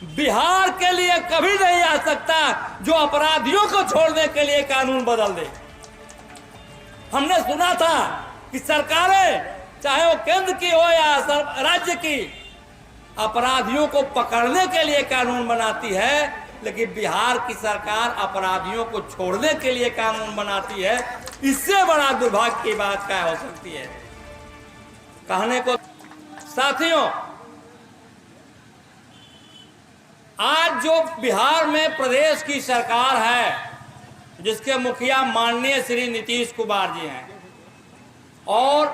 बिहार के लिए कभी नहीं आ सकता जो अपराधियों को छोड़ने के लिए कानून बदल दे। हमने सुना था कि सरकारें चाहे वो केंद्र की हो या राज्य की, अपराधियों को पकड़ने के लिए कानून बनाती है, लेकिन बिहार की सरकार अपराधियों को छोड़ने के लिए कानून बनाती है। इससे बड़ा दुर्भाग्य की बात क्या हो सकती है। कहने को साथियों, आज जो बिहार में प्रदेश की सरकार है, जिसके मुखिया माननीय श्री नीतीश कुमार जी हैं, और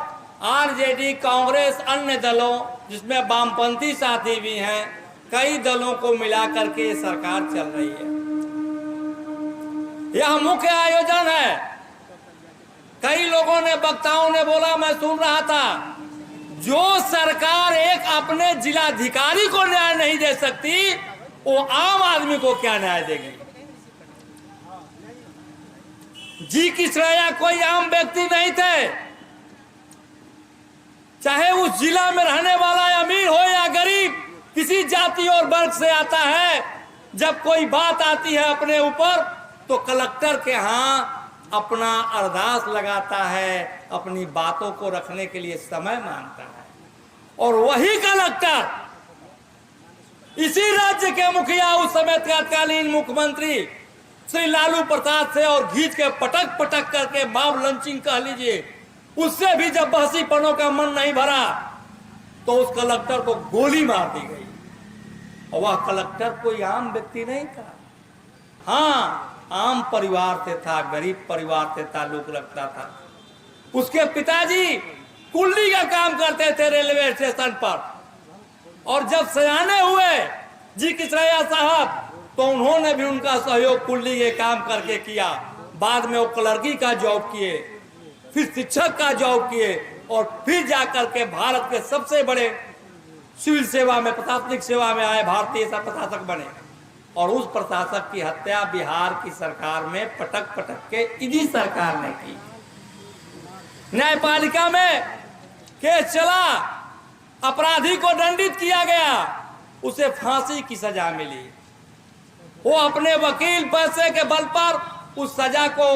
आरजेडी, कांग्रेस, अन्य दलों जिसमें वामपंथी साथी भी हैं, कई दलों को मिलाकर के ये सरकार चल रही है। यह मुख्य आयोजन है। कई लोगों ने, वक्ताओं ने बोला, मैं सुन रहा था, जो सरकार एक अपने जिलाधिकारी को न्याय नहीं दे सकती, वो आम आदमी को क्या न्याय देगी। जी किसरैया कोई आम व्यक्ति नहीं थे, चाहे उस जिला में रहने वाला अमीर हो या गरीब, किसी जाति और वर्ग से आता है। जब कोई बात आती है अपने ऊपर, तो कलेक्टर के यहाँ अपना अरदास लगाता है, अपनी बातों को रखने के लिए समय मांगता है। और वही कलेक्टर इसी राज्य के मुखिया, उस समय तत्कालीन मुख्यमंत्री श्री लालू प्रसाद से और घींच के पटक पटक करके मॉब लंचिंग कह लीजिए, उससे भी जब बहसीपनों का मन नहीं भरा, तो उस कलेक्टर को गोली मार दी गई। और वह कलेक्टर कोई आम व्यक्ति नहीं था। हाँ, आम परिवार से था, गरीब परिवार से ताल्लुक रखता था। उसके पिताजी कुल्ली का काम करते थे रेलवे स्टेशन पर, और जब सयाने हुए जी किसरैया साहब, तो उन्होंने भी उनका सहयोग कुल्ली के काम करके किया। बाद में वो क्लर्की का जॉब किए, फिर शिक्षक का जॉब किए, और फिर जाकर के भारत के सबसे बड़े सिविल सेवा में, प्रशासनिक सेवा में आए, भारतीय प्रशासक बने। और उस प्रशासक की हत्या बिहार की सरकार में पटक पटक के इसी सरकार ने की। न्यायपालिका में केस चला, अपराधी को दंडित किया गया, उसे फांसी की सजा मिली। वो अपने वकील पैसे के बल पर उस सजा को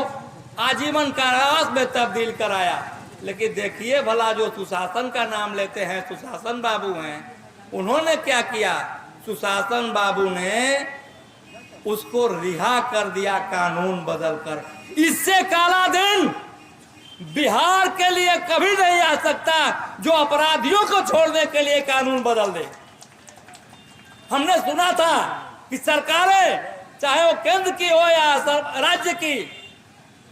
आजीवन कारावास में तब्दील कराया। लेकिन देखिए भला, जो सुशासन का नाम लेते हैं, सुशासन बाबू हैं, उन्होंने क्या किया। सुशासन बाबू ने उसको रिहा कर दिया कानून बदलकर। इससे काला दिन बिहार के लिए कभी नहीं आ सकता जो अपराधियों को छोड़ने के लिए कानून बदल दे। हमने सुना था कि सरकारें चाहे वो केंद्र की हो या राज्य की,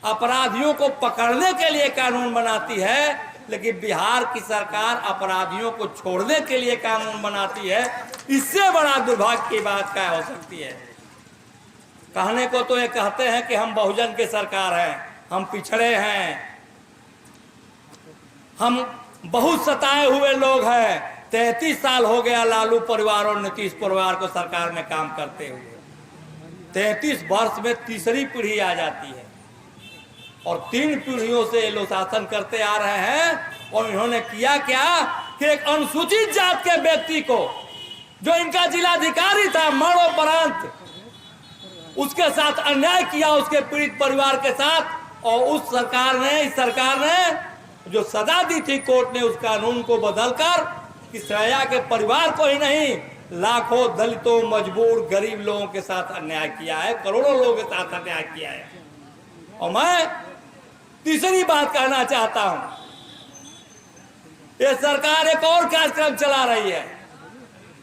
अपराधियों को पकड़ने के लिए कानून बनाती है, लेकिन बिहार की सरकार अपराधियों को छोड़ने के लिए कानून बनाती है। इससे बड़ा दुर्भाग्य की बात क्या हो सकती है। कहने को तो ये कहते हैं कि हम बहुजन की सरकार हैं, हम पिछड़े हैं, हम बहुत सताए हुए लोग हैं। 33 साल हो गया लालू परिवार और नीतीश परिवार को सरकार में काम करते हुए। 33 वर्ष में तीसरी पीढ़ी आ जाती है, और 3 पीढ़ियों से ये लोग शासन करते आ रहे हैं। और इन्होंने किया क्या कि एक अनुसूचित जात के व्यक्ति को, जो इनका जिलाधिकारी था, मरणोपरांत उसके साथ अन्याय किया, उसके पीड़ित परिवार के साथ। और उस सरकार ने, इस सरकार ने जो सजा दी थी कोर्ट ने, उस कानून को बदलकर किसरैया के परिवार को ही नहीं, लाखों दलितों, मजबूर, गरीब लोगों के साथ अन्याय किया है, करोड़ों लोगों के साथ अन्याय किया है। और मैं तीसरी बात कहना चाहता हूं, ये सरकार एक और कार्यक्रम चला रही है।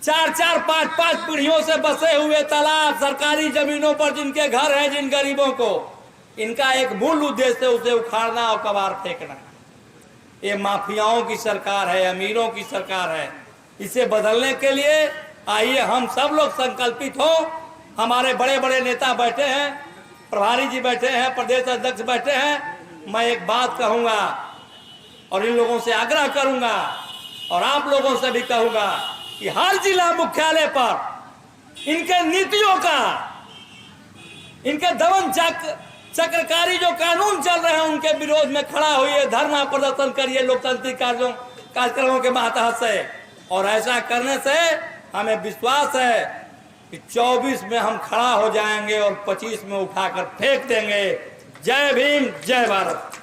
4-4, 5-5 पीढ़ियों से बसे हुए तालाब, सरकारी जमीनों पर जिनके घर हैं, जिन गरीबों को, इनका एक मूल उद्देश्य है उसे उखाड़ना और कबाड़ फेंकना। ये माफियाओं की सरकार है, अमीरों की सरकार है। इसे बदलने के लिए आइए हम सब लोग संकल्पित हो। हमारे बड़े बड़े नेता बैठे हैं, प्रभारी जी बैठे हैं, प्रदेश अध्यक्ष बैठे हैं। मैं एक बात कहूंगा और इन लोगों से आग्रह करूंगा, और आप लोगों से भी कहूंगा कि हर जिला मुख्यालय पर इनके नीतियों का, इनके दमन चक्रकारी जो कानून चल रहे हैं, उनके विरोध में खड़ा होइए, धरना प्रदर्शन करिए लोकतांत्रिक कार्यक्रमों के मातहत से। और ऐसा करने से हमें विश्वास है कि 24 में हम खड़ा हो जाएंगे और 25 में उठाकर फेंक देंगे। जय भीम, जय भारत।